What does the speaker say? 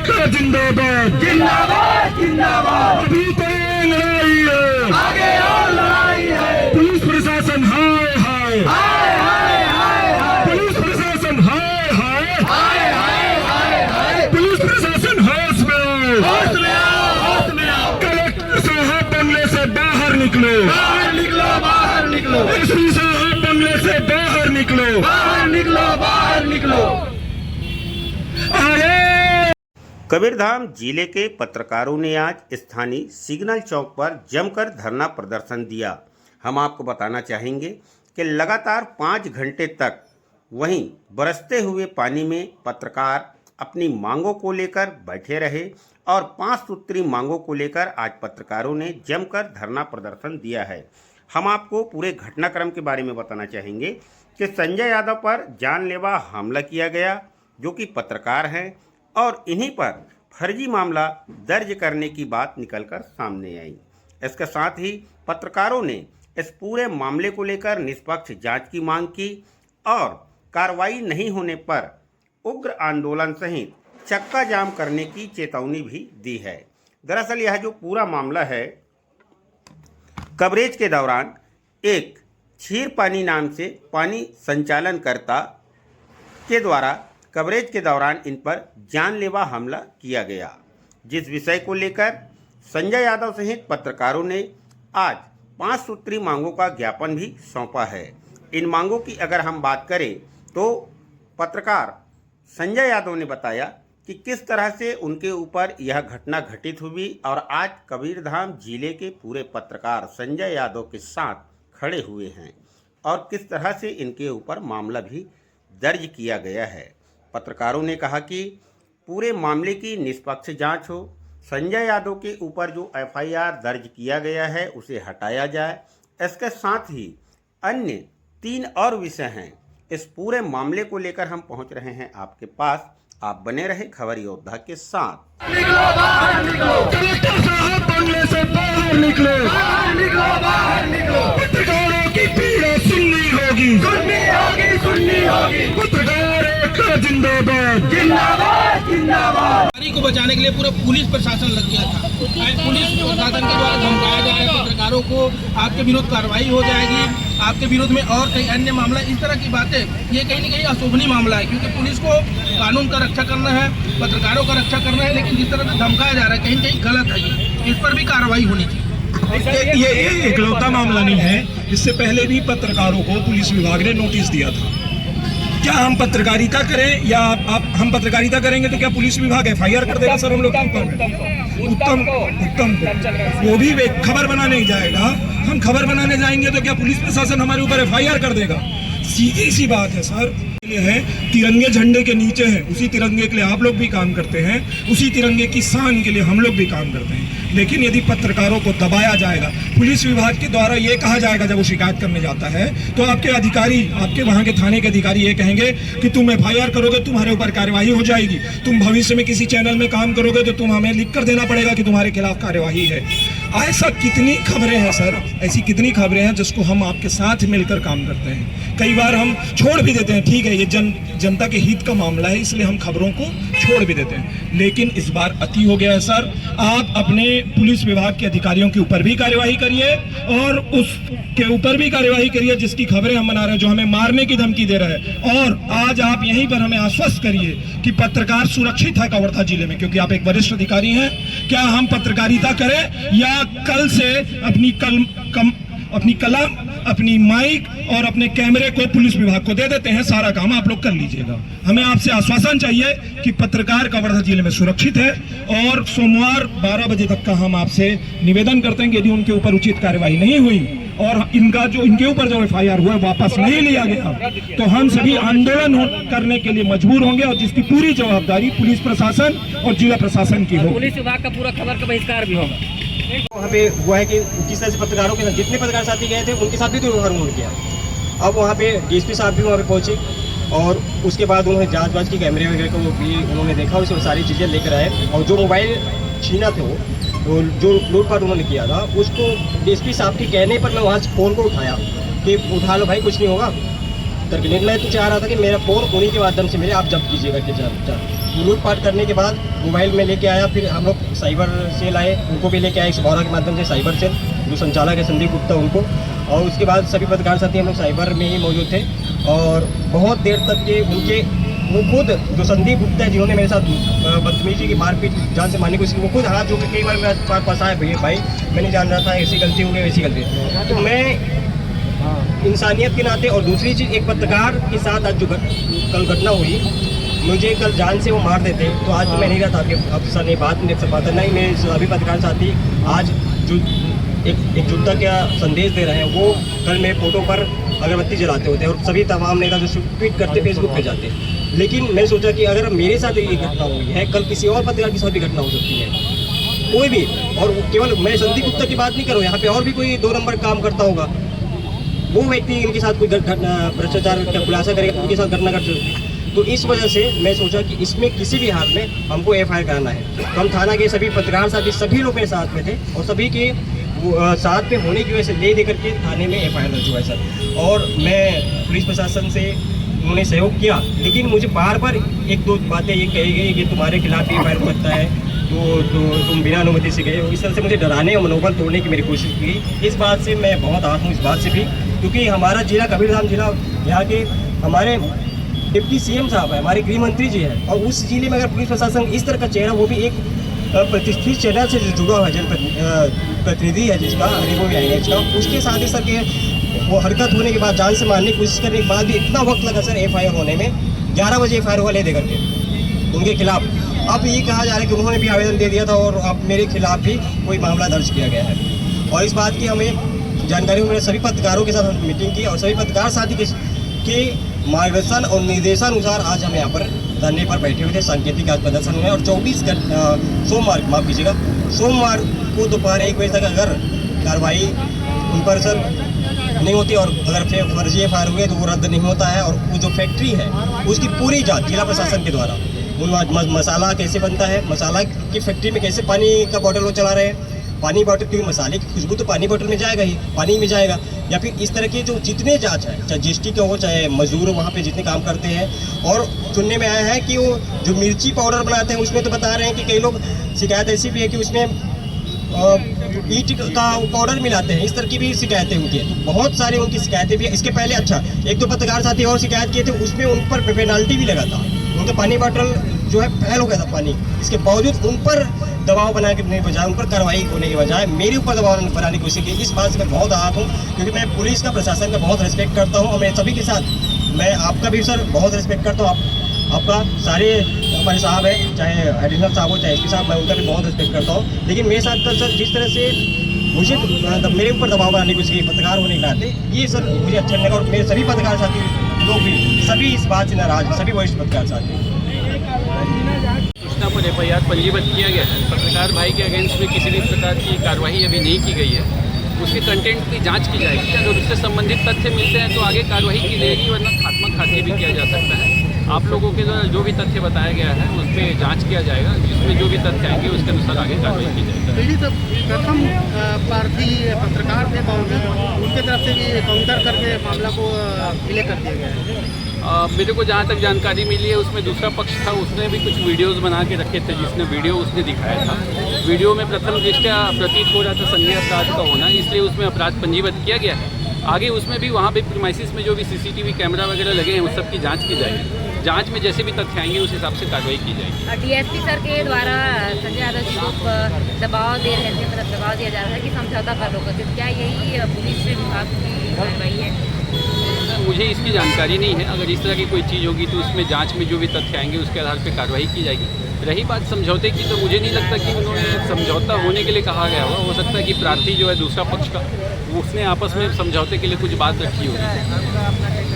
का जिंदाबाद जिंदाबाद जिंदाबाद। अभी तो लड़ाई है, आगे और लड़ाई है। पुलिस प्रशासन हाय हाय, हाय हाय हाय हाय, पुलिस प्रशासन हाय हाय, हाय हाय हाय हाय। पुलिस प्रशासन होश में आओ, होश में आओ, होश में आओ। कलेक्टर साहब बंगले से बाहर निकलो, बाहर निकलो, बाहर निकलो, एसपी साहब बंगले से बाहर निकलो, बाहर निकलो, बाहर निकलो। अरे कबीरधाम जिले के पत्रकारों ने आज स्थानीय सिग्नल चौक पर जमकर धरना प्रदर्शन दिया। हम आपको बताना चाहेंगे कि लगातार 5 घंटे तक वहीं बरसते हुए पानी में पत्रकार अपनी मांगों को लेकर बैठे रहे और 5 सूत्री मांगों को लेकर आज पत्रकारों ने जमकर धरना प्रदर्शन दिया है। हम आपको पूरे घटनाक्रम के बारे में बताना चाहेंगे कि संजय यादव पर जानलेवा हमला किया गया, जो कि पत्रकार हैं, और इन्हीं पर फर्जी मामला दर्ज करने की बात निकलकर सामने आई। इसके साथ ही पत्रकारों ने इस पूरे मामले को लेकर निष्पक्ष जांच की मांग की और कार्रवाई नहीं होने पर उग्र आंदोलन सहित चक्का जाम करने की चेतावनी भी दी है। दरअसल यह जो पूरा मामला है, कवरेज के दौरान एक क्षीर पानी नाम से पानी संचालनकर्ता के द्वारा कवरेज के दौरान इन पर जानलेवा हमला किया गया, जिस विषय को लेकर संजय यादव सहित पत्रकारों ने आज 5 सूत्री मांगों का ज्ञापन भी सौंपा है। इन मांगों की अगर हम बात करें तो पत्रकार संजय यादव ने बताया कि किस तरह से उनके ऊपर यह घटना घटित हुई और आज कबीरधाम जिले के पूरे पत्रकार संजय यादव के साथ खड़े हुए हैं और किस तरह से इनके ऊपर मामला भी दर्ज किया गया है। पत्रकारों ने कहा कि पूरे मामले की निष्पक्ष जांच हो, संजय यादव के ऊपर जो एफआईआर दर्ज किया गया है उसे हटाया जाए। इसके साथ ही अन्य 3 और विषय हैं। इस पूरे मामले को लेकर हम पहुंच रहे हैं आपके पास। आप बने रहे खबर योद्धा के साथ। निकलो, बाहर निकलो, कलेक्टर साहब बंगले से बाहर निकलो, बाहर निकलो, बाहर निकलो। पत्रकारों की पीड़ा सुननी होगी, सुननी होगी, सुननी होगी। पत्रकारों का जिंदाबाद जिंदाबाद जिंदाबाद। नारी को बचाने के लिए पूरा पुलिस प्रशासन लग गया था। पुलिस प्रशासन के द्वारा धमकाया जा रहा है पत्रकारों को, आपके विरुद्ध कार्रवाई हो जाएगी, आपके विरुद्ध में और कई अन्य मामला, इस तरह की बातें, ये कहीं न कहीं अशोभनीय मामला है, क्योंकि पुलिस को कानून का रक्षा करना है, पत्रकारों का रक्षा करना है, लेकिन जिस तरह से धमकाया जा रहा है कहीं कहीं गलत है। ये इस पर भी कार्रवाई होनी चाहिए। ये इकलौता मामला नहीं है, इससे पहले भी पत्रकारों को पुलिस विभाग ने नोटिस दिया था। क्या हम पत्रकारिता करें या हम पत्रकारिता करेंगे तो क्या पुलिस विभाग एफआईआर कर देगा सर हम लोग के ऊपर? उत्तम वो भी खबर बनाने जाएगा, हम खबर बनाने जाएंगे तो क्या पुलिस प्रशासन हमारे ऊपर एफआईआर कर देगा? सीधी सी बात है सर। ये है तिरंगे झंडे के नीचे है, उसी तिरंगे के लिए आप लोग भी काम करते हैं, उसी तिरंगे की शान के लिए हम लोग भी काम करते हैं। लेकिन यदि पत्रकारों को दबाया जाएगा, पुलिस विभाग के द्वारा ये कहा जाएगा जब वो शिकायत करने जाता है तो आपके अधिकारी, आपके वहाँ के थाने के अधिकारी ये कहेंगे कि तुम एफआईआर करोगे, तुम्हारे ऊपर कार्यवाही हो जाएगी, तुम भविष्य में किसी चैनल में काम करोगे तो तुम हमें लिख कर देना पड़ेगा कि तुम्हारे खिलाफ कार्यवाही है। ऐसा कितनी खबरें हैं सर, ऐसी कितनी खबरें हैं जिसको हम आपके साथ मिलकर काम करते हैं। कई बार हम छोड़ भी देते हैं, ठीक है ये जनता के हित का मामला है इसलिए हम खबरों को छोड़ भी देते हैं, लेकिन इस बार अति हो गया है सर। आप अपने पुलिस विभाग के अधिकारियों के ऊपर भी कार्यवाही करिए और उसके ऊपर भी कार्यवाही करिए जिसकी खबरें हम बना रहे हैं, जो हमें मारने की धमकी दे रहा है। और आज आप यहीं पर हमें आश्वस्त करिए कि पत्रकार सुरक्षित है कवर्धा जिले में, क्योंकि आप एक वरिष्ठ अधिकारी हैं। क्या हम पत्रकारिता करें या कल से अपनी कलम, अपनी माइक और अपने कैमरे को पुलिस विभाग को दे देते हैं, सारा काम आप लोग कर लीजिएगा। हमें आपसे आश्वासन चाहिए कि पत्रकार कवर्धा जिले में सुरक्षित है और सोमवार 12 बजे तक का हम आपसे निवेदन करते हैं कि यदि उनके ऊपर उचित कार्यवाही नहीं हुई और इनके ऊपर जो एफआईआर हुआ वापस नहीं लिया गया तो हम सभी आंदोलन करने के लिए मजबूर होंगे और जिसकी पूरी जवाबदारी पुलिस प्रशासन और जिला प्रशासन की होगी। पुलिस विभाग का पूरा खबर का बहिष्कार भी होगा। वहाँ पे हुआ है कि किस तरह से पत्रकारों के साथ जितने पत्रकार साथी गए थे उनके साथ भी दुर्व्यवहार किया। अब वहाँ पे डीएसपी साहब भी वहाँ पे पहुँचे और उसके बाद उन्होंने जांच की कैमरे वगैरह को भी उन्होंने देखा, उसमें सारी चीज़ें लेकर आए और जो मोबाइल छीना थे वो जो लूटपाट उन्होंने किया था उसको डीएसपी साहब के कहने पर मैं वहाँ से फ़ोन को उठाया कि उठा लो भाई कुछ नहीं होगा करके, लेकिन मैं तो चाह रहा था कि मेरा फ़ोन उन्हीं के माध्यम से मेरे आप जब्त कीजिएगा कि लूटपाट करने के बाद मोबाइल में लेके आया। फिर हम लोग साइबर सेल आए, उनको भी लेके आए 112 के माध्यम से साइबर सेल, जो संचालक है संदीप गुप्ता उनको। और उसके बाद सभी पत्रकार साथी हम लोग साइबर में ही मौजूद थे और बहुत देर तक के उनके वो खुद जो संदीप गुप्ता है जिन्होंने मेरे साथ बदतमीजी की मारपीट जान से मारने की कोशिश की, वो खुद हाथ जो कई बार मेरे पास आए, भैया भाई मैं नहीं जान रहा था, ऐसी गलती हो गई वैसी गलती। तो मैं इंसानियत के नाते और दूसरी चीज़ एक पत्रकार के साथ आज जो कल घटना हुई, मुझे कल जान से वो मार देते तो आज तो मैं नहीं रहता आपके अफसर ने बात नहीं कर पाता। नहीं, मेरे सभी पत्रकार साथी आज जो एक जुटता क्या संदेश दे रहे हैं, वो कल मेरे फोटो पर अगरबत्ती जलाते होते और सभी तमाम नेता जो ट्वीट करते फेसबुक पे जाते। लेकिन मैंने सोचा कि अगर मेरे साथ ये घटना हुई है, कल किसी और पत्रकार के साथ भी घटना हो सकती है, कोई भी। और केवल मैं संदीप गुप्ता की बात नहीं कर रहा हूँ, यहाँ पे और भी कोई 2 नंबर काम करता होगा, वो व्यक्ति इनके साथ कोई घटना भ्रष्टाचार का खुलासा करेगा, उनके साथ घटना कर सकती है। तो इस वजह से मैं सोचा कि इसमें किसी भी हाल में हमको FIR कराना है। तो हम थाना के सभी पत्रकार साथी सभी लोग मेरे साथ में थे और सभी के साथ में होने की वजह से ले करके थाने में FIR दर्ज हुआ है सर। और मैं पुलिस प्रशासन से उन्होंने सहयोग किया, लेकिन मुझे बार बार 1-2 बातें ये कही गई कि तुम्हारे खिलाफ FIR हो सकता है, तो तुम बिना अनुमति से गए हो। इस तरह से मुझे डराने और मनोबल तोड़ने की मेरी कोशिश की। इस बात से मैं बहुत आहत हूँ, इस बात से भी, क्योंकि हमारा जिला कबीरधाम जिला, यहाँ के हमारे डिप्टी CM साहब है, हमारे गृह मंत्री जी हैं, और उस जिले में अगर पुलिस प्रशासन इस तरह का चेहरा, वो भी एक प्रतिष्ठित चैनल से जुड़ा हुआ जनप्रतिनिधि है जिसका हरिगोविंद INH का, उसके साथ ही सर के वो हरकत होने के बाद जान से मारने की कोशिश करने के बाद भी इतना वक्त लगा सर FIR होने में। 11 बजे FIR हुआ ले दे करके उनके खिलाफ। अब ये कहा जा रहा है कि उन्होंने भी आवेदन दे दिया था और अब मेरे खिलाफ भी कोई मामला दर्ज किया गया है। और इस बात की हमें जानकारी हुई, मैंने सभी पत्रकारों के साथ मीटिंग की और सभी पत्रकार साथी के मार्गदर्शन और निर्देशानुसार आज हम यहाँ पर धरने पर बैठे हुए थे। सांकेतिक आज प्रदर्शन हुए और 24 सोमवार, माफ़ कीजिएगा, सोमवार को दोपहर 1 बजे तक अगर कार्रवाई उन पर सर नहीं होती और अगर फर्जी FIR हुए तो वो रद्द नहीं होता है। और वो जो फैक्ट्री है उसकी पूरी जांच जिला प्रशासन के द्वारा, उन मसाला कैसे बनता है, मसाला की फैक्ट्री में कैसे पानी का बॉटल वो चला रहे हैं, पानी बॉटल, क्योंकि मसाले की खुशबू तो पानी बॉटल में जाएगा ही, पानी में जाएगा, या फिर इस तरह के जो जितने जांच है, चाहे GST का हो चाहे मजदूर वहाँ पे जितने काम करते हैं। और सुनने में आया है कि वो जो मिर्ची पाउडर बनाते हैं उसमें तो बता रहे हैं कि कई लोग शिकायत ऐसी भी है कि उसमें ईट का पाउडर मिलाते हैं, इस तरह की भी शिकायतें उनकी हैं। तो बहुत सारी उनकी शिकायतें भी है। इसके पहले 1-2 पत्रकार साथी और शिकायत किए थे, उसमें उन पर पेनाल्टी भी लगा था, उनका पानी बॉटल जो है फैल हो गया था पानी। इसके बावजूद उन पर दबाव बनाने के बजाय, उन पर कार्रवाई होने के बजाय मेरे ऊपर दबाव बनाने की कोशिश की। इस बात से मैं बहुत आहत हूँ, क्योंकि मैं पुलिस का, प्रशासन का बहुत रिस्पेक्ट करता हूँ और मैं सभी के साथ, मैं आपका भी सर बहुत रिस्पेक्ट करता हूँ, आपका सारे हमारे साहब हैं, चाहे एडिशनल साहब हो चाहे SP साहब, मैं उनका भी बहुत रिस्पेक्ट करता हूँ। लेकिन मेरे साथ सर जिस तरह से मुझे मेरे ऊपर दबाव बनाने की कोशिश की पत्रकार होने के नाते, ये सर मुझे अच्छा नहीं लगा। और मेरे सभी पत्रकार साथी लोग भी सभी इस बात से नाराज हैं, सभी वरिष्ठ पत्रकार साथी। सूचना पर FIR पंजीबद्ध किया गया है। पत्रकार भाई के अगेंस्ट में किसी भी प्रकार की कार्रवाई अभी नहीं की गई है। उसके कंटेंट की जांच की जाएगी, अगर उससे संबंधित तथ्य मिलते हैं तो आगे कार्रवाई की जाएगी, वरना खात्मा खाते भी किया जा सकता है। आप लोगों के द्वारा जो भी तथ्य बताया गया है उस पर जाँच किया जाएगा, जिसमें जो भी तथ्य आएंगे उसके अनुसार आगे कार्रवाई की जाएगी। पीड़ित प्रथम प्रार्थी पत्रकार थे, उनके तरफ से भी काउंटर करके मामला को डिले कर दिया गया है। मेरे को जहाँ तक जानकारी मिली है उसमें दूसरा पक्ष था, उसने भी कुछ वीडियोस बना के रखे थे, जिसने वीडियो उसने दिखाया था। वीडियो में प्रथम दृष्टया प्रतीत हो रहा था संज्ञेय अपराध का होना, इसलिए उसमें अपराध पंजीबद्ध किया गया है। आगे उसमें भी वहाँ पे प्रीमाइसिस में जो भी CCTV कैमरा वगैरह लगे हैं उस सब की जांच की जाएगी। जांच में जैसे भी तथ्य आएंगे उस हिसाब से कार्रवाई की जाएगी। DSP सर के द्वारा संजय यादव जी को दबाव दे रहे थे, मतलब दबाव दिया जा रहा है कि समझौता कर लो, तो क्या यही पुलिस विभाग की कार्रवाई है? मुझे इसकी जानकारी नहीं है। अगर इस तरह की कोई चीज़ होगी तो उसमें जांच में जो भी तथ्य आएंगे उसके आधार पर कार्रवाई की जाएगी। रही बात समझौते की, तो मुझे नहीं लगता कि उन्होंने समझौता होने के लिए कहा गया हो सकता है कि प्रार्थी जो है दूसरा पक्ष का, उसने आपस में समझौते के लिए कुछ बात रखी होगी।